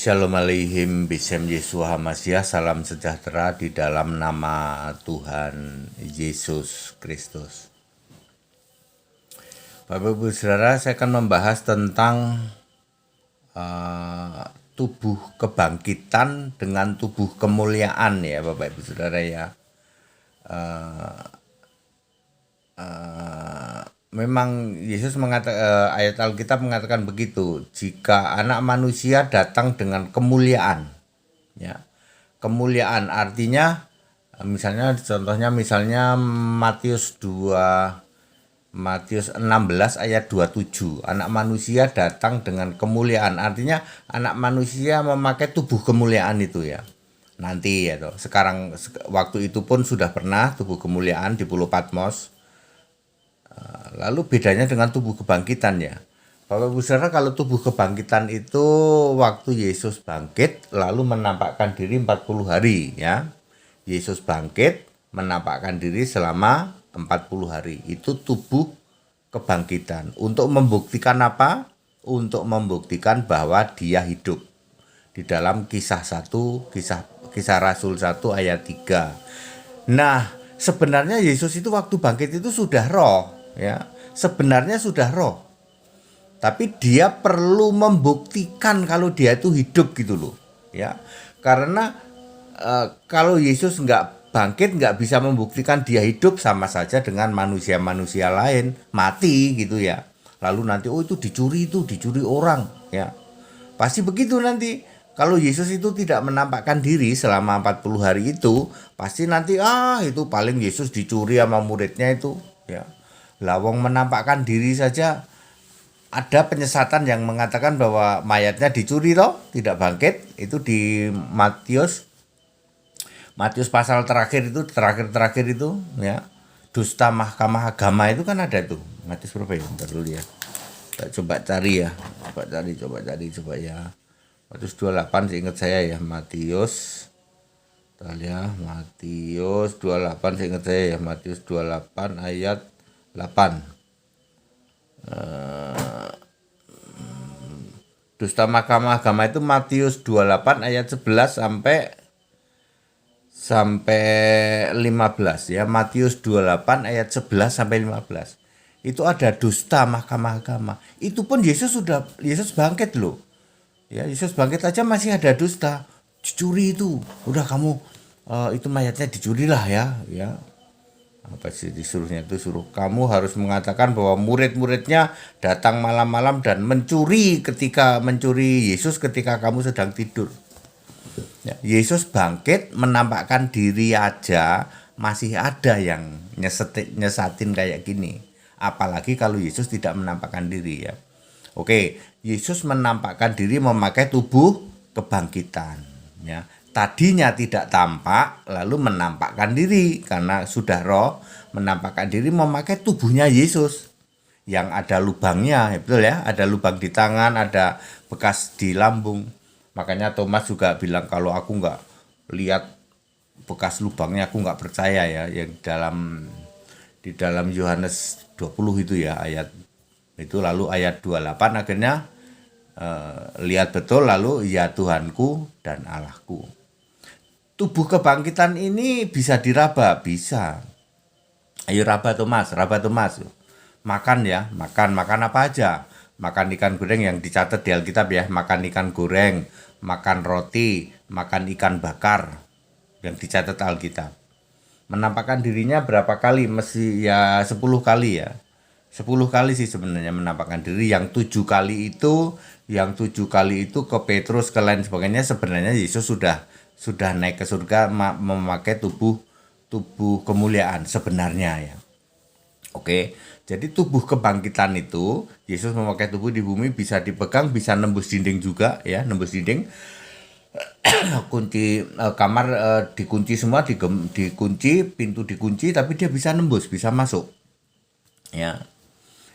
Shalom aleihim bisem Yeshua HaMashiach, salam sejahtera di dalam nama Tuhan Yesus Kristus. Bapak Ibu Saudara, saya akan membahas tentang tubuh kebangkitan dengan tubuh kemuliaan ya Bapak Ibu Saudara ya. Memang Yesus mengatakan, ayat Alkitab mengatakan begitu, jika anak manusia datang dengan kemuliaan, ya, kemuliaan artinya misalnya contohnya Matius 16 ayat 27, anak manusia datang dengan kemuliaan, artinya anak manusia memakai tubuh kemuliaan itu ya. Nanti ya toh. Sekarang waktu itu pun sudah pernah tubuh kemuliaan di Pulau Patmos. Lalu bedanya dengan tubuh kebangkitan ya. Bapak Ibu Saudara, kalau tubuh kebangkitan itu waktu Yesus bangkit lalu menampakkan diri 40 hari ya. Yesus bangkit menampakkan diri selama 40 hari. Itu tubuh kebangkitan. Untuk membuktikan apa? Untuk membuktikan bahwa dia hidup. Di dalam kisah Rasul 1 ayat 3. Nah, sebenarnya Yesus itu waktu bangkit itu sudah roh ya. Sebenarnya sudah roh. Tapi dia perlu membuktikan kalau dia itu hidup gitu loh ya. Karena kalau Yesus nggak bangkit, nggak bisa membuktikan dia hidup, sama saja dengan manusia-manusia lain mati gitu ya. Lalu nanti itu dicuri orang ya. Pasti begitu nanti. Kalau Yesus itu tidak menampakkan diri selama 40 hari itu, pasti nanti itu paling Yesus dicuri sama muridnya itu ya. Lawang menampakkan diri saja ada penyesatan yang mengatakan bahwa mayatnya dicuri toh, tidak bangkit. Itu di Matius pasal terakhir itu ya. Dusta mahkamah agama itu kan ada tuh. Matius berapa ya? Bentar dulu ya. Coba cari ya. Coba ya. Matius 28 seingat saya ya. Matius 28 seingat saya ya. Matius 28 ayat 8. Dusta mahkamah agama itu Matius 28 ayat 11 sampai 15 ya. Matius 28 ayat 11 sampai 15. Itu ada dusta mahkamah agama. Itu pun Yesus bangkit loh. Ya, Yesus bangkit aja masih ada dusta. Dicuri itu. Udah kamu itu mayatnya dicuri lah ya. Apa sih disuruhnya itu, suruh kamu harus mengatakan bahwa murid-muridnya datang malam-malam dan mencuri Yesus ketika kamu sedang tidur. Ya, Yesus bangkit menampakkan diri aja masih ada yang nyesatin kayak gini. Apalagi kalau Yesus tidak menampakkan diri ya. Oke, Yesus menampakkan diri memakai tubuh kebangkitan ya. Tadinya tidak tampak, lalu menampakkan diri karena sudah roh, menampakkan diri memakai tubuhnya Yesus yang ada lubangnya, betul ya, ada lubang di tangan, ada bekas di lambung. Makanya Thomas juga bilang kalau aku nggak lihat bekas lubangnya aku nggak percaya ya. Yang di dalam Yohanes 20 itu ya ayat itu, lalu ayat 28 akhirnya lihat betul, lalu ya Tuhanku dan Allahku. Tubuh kebangkitan ini bisa diraba, bisa. Ayo raba Thomas. Makan ya, makan apa aja. Makan ikan goreng yang dicatat di Alkitab ya, makan ikan goreng, makan roti, makan ikan bakar yang dicatat Alkitab. Menampakkan dirinya berapa kali? Mesti ya 10 kali ya. 10 kali sih sebenarnya menampakkan diri. Yang 7 kali itu ke Petrus, ke lain sebagainya, sebenarnya Yesus sudah naik ke surga memakai tubuh kemuliaan sebenarnya ya. Oke, jadi tubuh kebangkitan itu Yesus memakai tubuh di bumi, bisa dipegang, bisa nembus dinding juga ya, nembus dinding. Kunci kamar dikunci semua, dikunci, pintu dikunci, tapi dia bisa nembus, bisa masuk. Ya.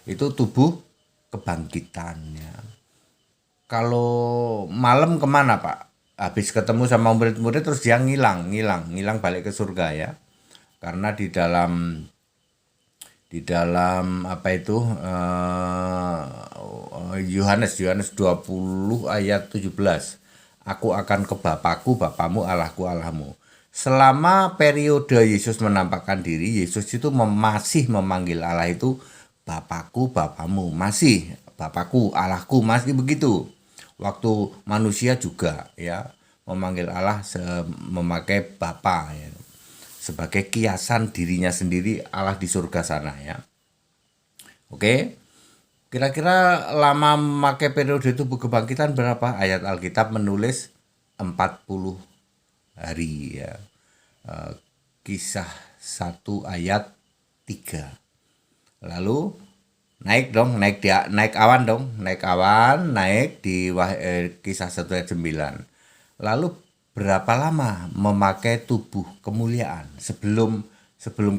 Itu tubuh kebangkitan ya. Kalau malam kemana Pak? Habis ketemu sama murid-murid terus dia ngilang balik ke surga ya. Karena di dalam apa itu Yohanes 20 ayat 17, Aku akan ke Bapakku, Bapamu, Allahku, Allahmu. Selama periode Yesus menampakkan diri, Yesus itu masih memanggil Allah itu Bapakku, Bapamu. Masih Bapakku, Allahku, masih begitu. Waktu manusia juga ya memanggil Allah memakai Bapa ya, sebagai kiasan dirinya sendiri Allah di surga sana ya. Oke. Kira-kira lama memakai periode tubuh kebangkitan berapa? Ayat Alkitab menulis 40 hari ya. Kisah 1 ayat 3. Lalu naik awan naik di Kisah 1 ayat 9. Lalu berapa lama memakai tubuh kemuliaan sebelum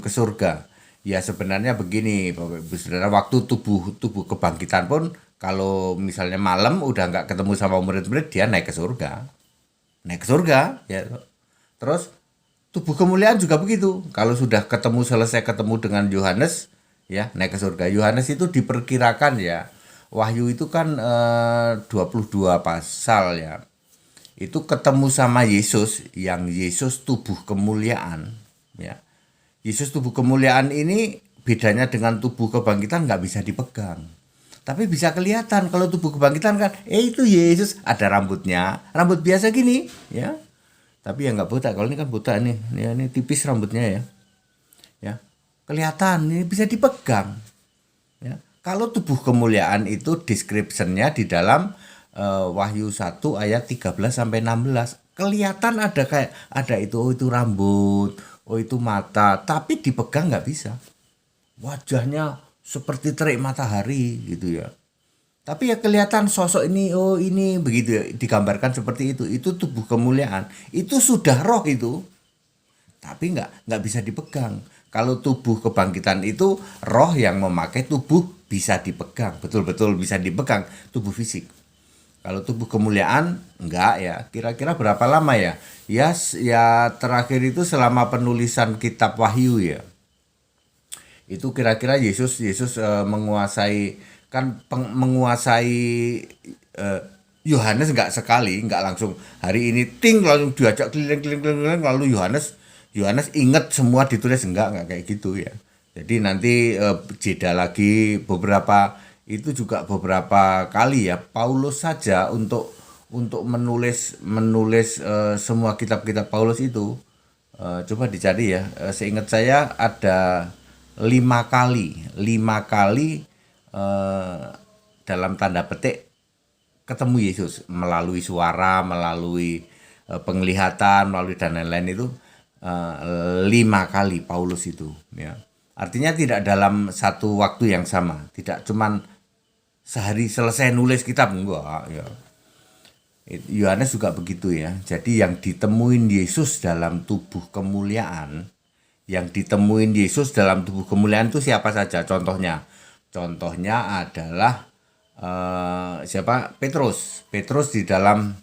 ke surga? Ya sebenarnya begini Bapak Ibu Saudara, waktu tubuh kebangkitan pun kalau misalnya malam udah nggak ketemu sama murid-murid, dia naik ke surga ya. Terus tubuh kemuliaan juga begitu, kalau sudah selesai ketemu dengan Yohanes ya naik ke surga. Yohanes itu diperkirakan ya, Wahyu itu kan 22 pasal ya, itu ketemu sama Yesus, yang Yesus tubuh kemuliaan ya. Yesus tubuh kemuliaan ini bedanya dengan tubuh kebangkitan nggak bisa dipegang. Tapi bisa kelihatan kalau tubuh kebangkitan kan, itu Yesus ada rambutnya, rambut biasa gini ya. Tapi ya nggak botak, kalau ini kan botak nih, ini tipis rambutnya ya. Ya, kelihatan ini bisa dipegang. Ya. Kalau tubuh kemuliaan itu description-nya di dalam Wahyu 1 ayat 13 sampai 16. Kelihatan ada itu rambut, itu mata, tapi dipegang nggak bisa. Wajahnya seperti terik matahari gitu ya. Tapi ya kelihatan sosok ini, ini begitu ya, digambarkan seperti itu. Itu tubuh kemuliaan. Itu sudah roh itu. Tapi nggak bisa dipegang. Kalau tubuh kebangkitan itu roh yang memakai tubuh bisa dipegang, betul-betul bisa dipegang tubuh fisik. Kalau tubuh kemuliaan enggak ya. Kira-kira berapa lama ya? Ya terakhir itu selama penulisan kitab Wahyu ya. Itu kira-kira Yesus menguasai Yohanes enggak sekali, enggak langsung hari ini langsung diajak keliling lalu Yohanes ingat semua ditulis, enggak kayak gitu ya. Jadi nanti jeda lagi itu juga beberapa kali ya, Paulus saja untuk menulis semua kitab-kitab Paulus itu coba dicari ya, seingat saya ada 5 kali dalam tanda petik ketemu Yesus melalui suara, melalui penglihatan, melalui dan lain-lain itu 5 kali Paulus itu ya. Artinya tidak dalam satu waktu yang sama, tidak cuman sehari selesai nulis kitab, enggak ya. Yohanes juga begitu ya. Jadi yang ditemuin Yesus dalam tubuh kemuliaan, itu siapa saja? Contohnya adalah siapa? Petrus di dalam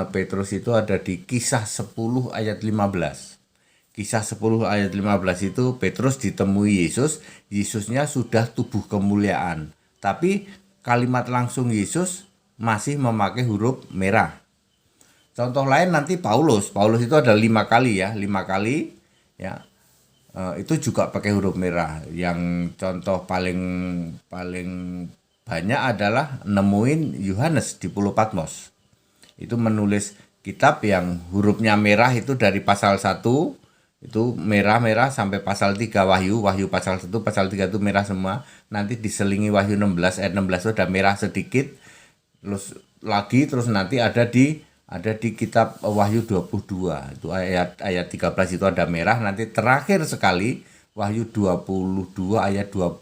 Petrus itu ada di Kisah 10 ayat 15. Kisah 10 ayat 15 itu Petrus ditemui Yesusnya sudah tubuh kemuliaan. Tapi kalimat langsung Yesus masih memakai huruf merah. Contoh lain nanti Paulus itu ada 5 kali ya, 5 kali ya. Itu juga pakai huruf merah. Yang contoh paling banyak adalah nemuin Yohanes di Pulau Patmos. Itu menulis kitab yang hurufnya merah itu dari pasal 1 itu merah sampai pasal 3 Wahyu pasal 1, pasal 3 itu merah semua. Nanti diselingi Wahyu 16 ayat 16 itu ada merah sedikit. Terus nanti ada di kitab Wahyu 22 itu ayat 13 itu ada merah. Nanti terakhir sekali Wahyu 22 ayat 20,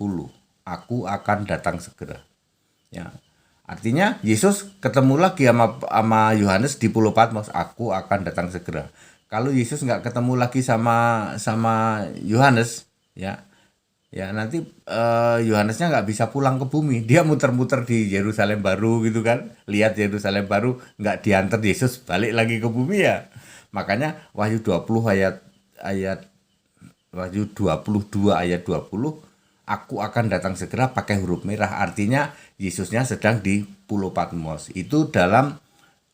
aku akan datang segera ya. Artinya Yesus ketemu lagi sama Yohanes di Pulau Patmos, aku akan datang segera. Kalau Yesus nggak ketemu lagi sama Yohanes ya nanti Yohanesnya nggak bisa pulang ke bumi, dia muter-muter di Yerusalem baru gitu kan, lihat Yerusalem baru, nggak diantar Yesus balik lagi ke bumi ya. Makanya Wahyu 22 ayat 20, aku akan datang segera pakai huruf merah. Artinya Yesusnya sedang di Pulau Patmos. Itu dalam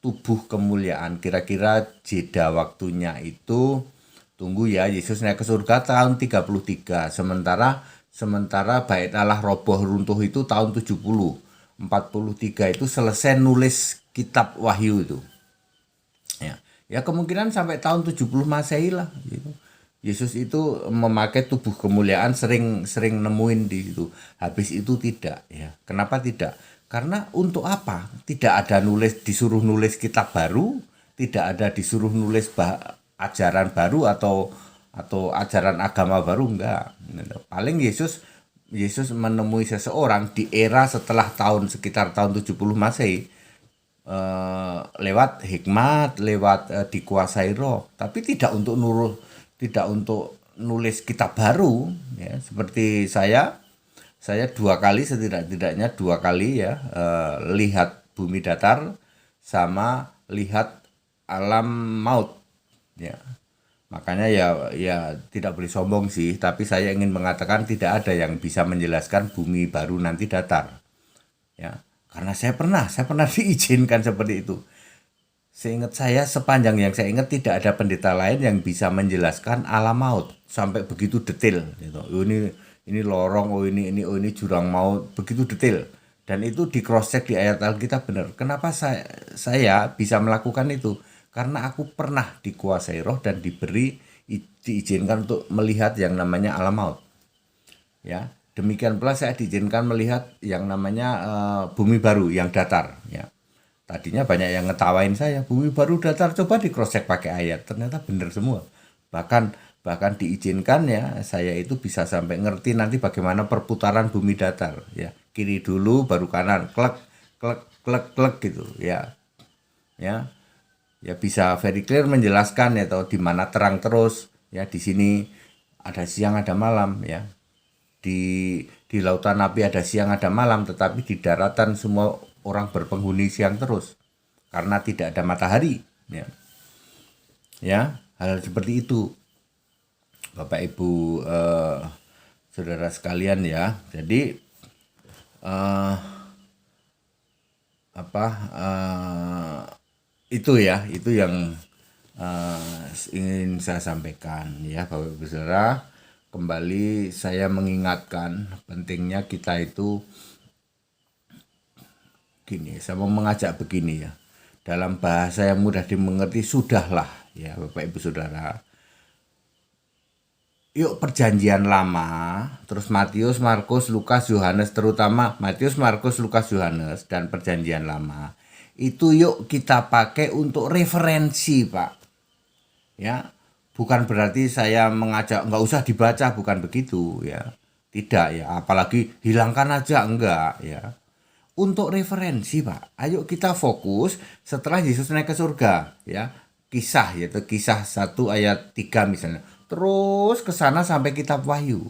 tubuh kemuliaan. Kira-kira jeda waktunya itu, tunggu ya, Yesus naik ke surga tahun 33. Sementara bait Allah roboh runtuh itu tahun 70. 43 itu selesai nulis kitab Wahyu itu. Ya kemungkinan sampai tahun 70 Masehi lah gitu. Yesus itu memakai tubuh kemuliaan, sering nemuin di situ. Habis itu tidak ya. Kenapa tidak? Karena untuk apa? Tidak ada disuruh nulis kitab baru, tidak ada disuruh nulis ajaran baru atau ajaran agama baru, enggak. Paling Yesus menemui seseorang di era setelah sekitar tahun 70 Masehi, lewat hikmat, lewat dikuasai roh, tapi tidak untuk nulis kitab baru ya. Seperti saya 2 kali, setidaknya 2 kali ya, lihat bumi datar sama lihat alam maut ya. Makanya ya tidak boleh sombong sih, tapi saya ingin mengatakan tidak ada yang bisa menjelaskan bumi baru nanti datar ya. Karena saya pernah diizinkan seperti itu. Seingat saya, sepanjang yang saya ingat, tidak ada pendeta lain yang bisa menjelaskan alam maut sampai begitu detail gitu. Oh, ini lorong, oh ini jurang maut, begitu detail. Dan itu di cross check di ayat Alkitab benar. Kenapa saya bisa melakukan itu? Karena aku pernah dikuasai roh dan diizinkan untuk melihat yang namanya alam maut. Ya, demikian pula saya diizinkan melihat yang namanya bumi baru yang datar ya. Tadinya banyak yang ngetawain saya, bumi baru datar, coba di cross check pakai ayat, ternyata benar semua. Bahkan diizinkan ya, saya itu bisa sampai ngerti nanti bagaimana perputaran bumi datar ya. Kiri dulu baru kanan, klek klek klek klek gitu ya. Ya. Ya bisa very clear menjelaskan ya, atau di mana terang terus ya, di sini ada siang ada malam ya. Di lautan api ada siang ada malam, tetapi di daratan semua orang berpenghuni siang terus karena tidak ada matahari ya hal seperti itu Bapak Ibu saudara sekalian ya. Jadi itu yang ingin saya sampaikan ya Bapak Ibu saudara. Kembali saya mengingatkan pentingnya kita itu gini, saya mau mengajak begini ya, dalam bahasa yang mudah dimengerti, sudahlah ya Bapak Ibu Saudara. Yuk perjanjian lama, terus Matius, Markus, Lukas, Yohanes, terutama Matius, Markus, Lukas, Yohanes dan perjanjian lama, itu yuk kita pakai untuk referensi Pak. Ya, bukan berarti saya mengajak nggak usah dibaca, bukan begitu ya. Tidak ya, apalagi hilangkan aja, enggak ya. Untuk referensi Pak, ayo kita fokus setelah Yesus naik ke surga ya, kisah yaitu kisah 1 ayat 3 misalnya, terus ke sana sampai kitab Wahyu.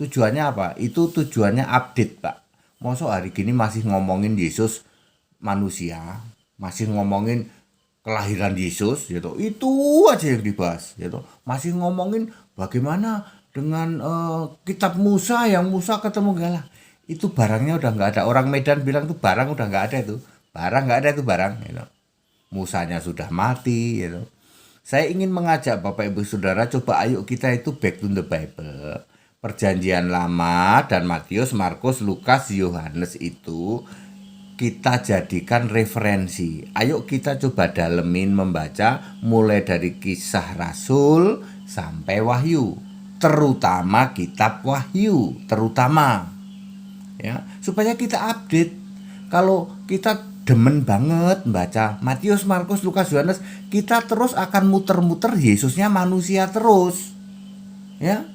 Tujuannya apa? Itu tujuannya update Pak. Masa hari gini masih ngomongin Yesus manusia, masih ngomongin kelahiran Yesus gitu, itu aja yang dibahas gitu. Masih ngomongin bagaimana dengan kitab Musa, yang Musa ketemu galah. Itu barangnya udah nggak ada. Orang Medan bilang tuh barang udah nggak ada itu. Barang nggak ada itu barang. Gitu. Musanya sudah mati. Gitu. Saya ingin mengajak Bapak Ibu Saudara, coba ayo kita itu back to the Bible. Perjanjian Lama dan Matius, Markus, Lukas, Yohanes itu kita jadikan referensi. Ayo kita coba dalemin membaca mulai dari Kisah Rasul sampai Wahyu. Terutama kitab Wahyu. Terutama. Ya, supaya kita update. Kalau kita demen banget baca Matius, Markus, Lukas, Yohanes, kita terus akan muter-muter Yesusnya manusia terus. Ya.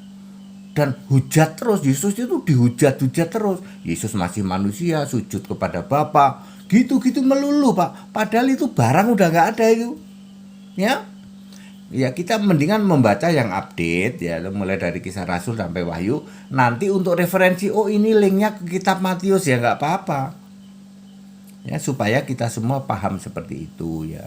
Dan hujat terus, Yesus itu dihujat-hujat terus. Yesus masih manusia, sujud kepada Bapa, gitu-gitu melulu Pak. Padahal itu barang udah nggak ada itu. Ya. Ya kita mendingan membaca yang update ya, mulai dari Kisah Rasul sampai Wahyu. Nanti untuk referensi, oh ini linknya ke kitab Matius ya, nggak apa-apa ya, supaya kita semua paham seperti itu ya.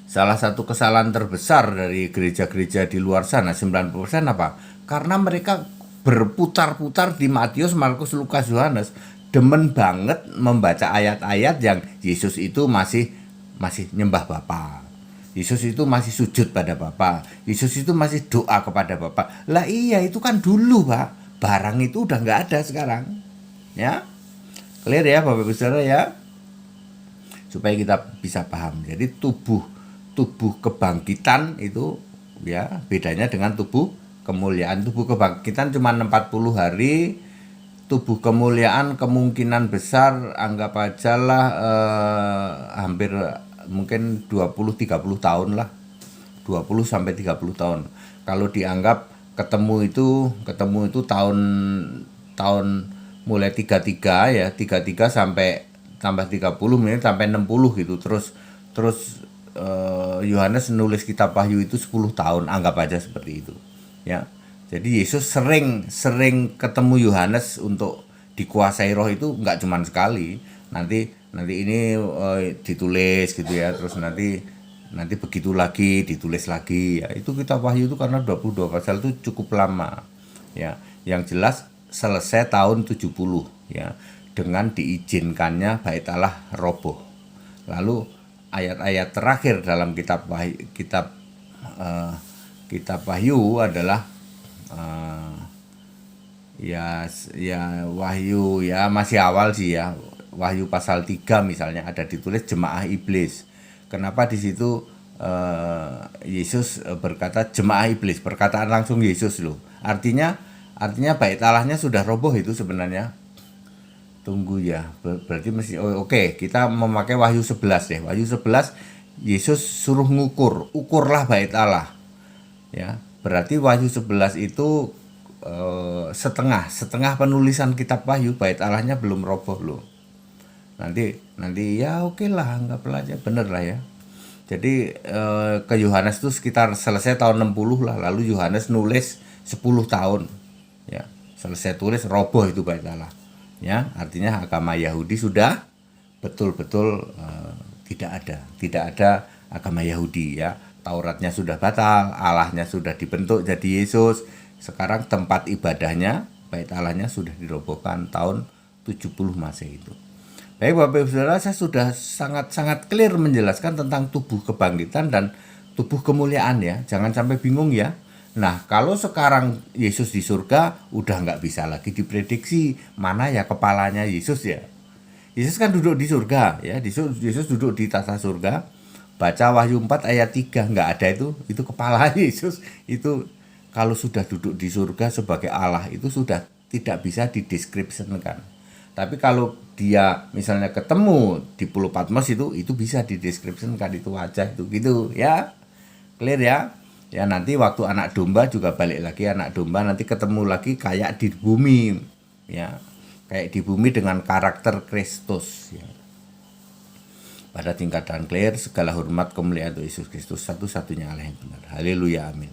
Salah satu kesalahan terbesar dari gereja-gereja di luar sana 90% apa? Karena mereka berputar-putar di Matius, Markus, Lukas, Yohanes, demen banget membaca ayat-ayat yang Yesus itu masih nyembah Bapa. Yesus itu masih sujud pada Bapa. Yesus itu masih doa kepada Bapa. Lah iya, itu kan dulu, Pak. Barang itu udah nggak ada sekarang. Ya. Clear ya Bapak Ibu Saudara ya. Supaya kita bisa paham. Jadi tubuh kebangkitan itu ya bedanya dengan tubuh kemuliaan. Tubuh kebangkitan cuma 40 hari. Tubuh kemuliaan kemungkinan besar anggap aja lah hampir mungkin 20-30 tahun lah. 20 sampai 30 tahun. Kalau dianggap ketemu itu tahun mulai 33 ya, 33 sampai tambah 30 mungkin sampai 60 gitu. Terus Yohanes nulis kitab Wahyu itu 10 tahun, anggap aja seperti itu. Ya. Jadi Yesus sering ketemu Yohanes untuk dikuasai roh itu nggak cuma sekali. Nanti ini ditulis gitu ya, terus nanti begitu lagi ditulis lagi. Ya, itu kitab Wahyu itu karena 22 pasal itu cukup lama. Ya, yang jelas selesai tahun 70 ya dengan diizinkannya Bait Allah roboh. Lalu ayat-ayat terakhir dalam kitab Wahyu adalah ya Wahyu ya masih awal sih ya. Wahyu pasal 3 misalnya ada ditulis jemaah iblis. Kenapa di situ Yesus berkata jemaah iblis, perkataan langsung Yesus loh. Artinya Bait Allahnya sudah roboh itu sebenarnya. Tunggu ya, berarti mesti oke, kita memakai Wahyu 11 deh. Wahyu 11 Yesus suruh ukurlah Bait Allah. Ya, berarti Wahyu 11 itu setengah penulisan kitab Wahyu, Bait Allahnya belum roboh loh. Nanti ya oke lah, anggaplah aja bener lah ya. Jadi ke Yohanes itu sekitar selesai tahun 60 lah, lalu Yohanes nulis 10 tahun. Ya, selesai tulis roboh itu Bait Allah. Ya, artinya agama Yahudi sudah betul-betul tidak ada agama Yahudi ya. Tauratnya sudah batal, Allahnya sudah dibentuk jadi Yesus. Sekarang tempat ibadahnya, Bait Allahnya sudah dirobohkan tahun 70 Masehi itu. Baik Bapak Ibu Saudara, saya sudah sangat-sangat clear menjelaskan tentang tubuh kebangkitan dan tubuh kemuliaan ya. Jangan sampai bingung ya. Nah, kalau sekarang Yesus di surga, udah nggak bisa lagi diprediksi mana ya kepalanya Yesus ya. Yesus kan duduk di surga ya. Yesus duduk di tata surga. Baca Wahyu 4 ayat 3, nggak ada itu kepala Yesus. Itu kalau sudah duduk di surga sebagai Allah itu sudah tidak bisa dideskripsikan. Tapi kalau dia misalnya ketemu di Pulau Patmos itu bisa dideskripsikan, itu wajah itu gitu ya. Clear ya? Ya nanti waktu anak domba juga balik lagi, anak domba nanti ketemu lagi kayak di bumi ya. Kayak di bumi dengan karakter Kristus ya. Pada tingkatan clear, segala hormat kemuliaan untuk Yesus Kristus, satu-satunya Allah yang benar. Haleluya, amin.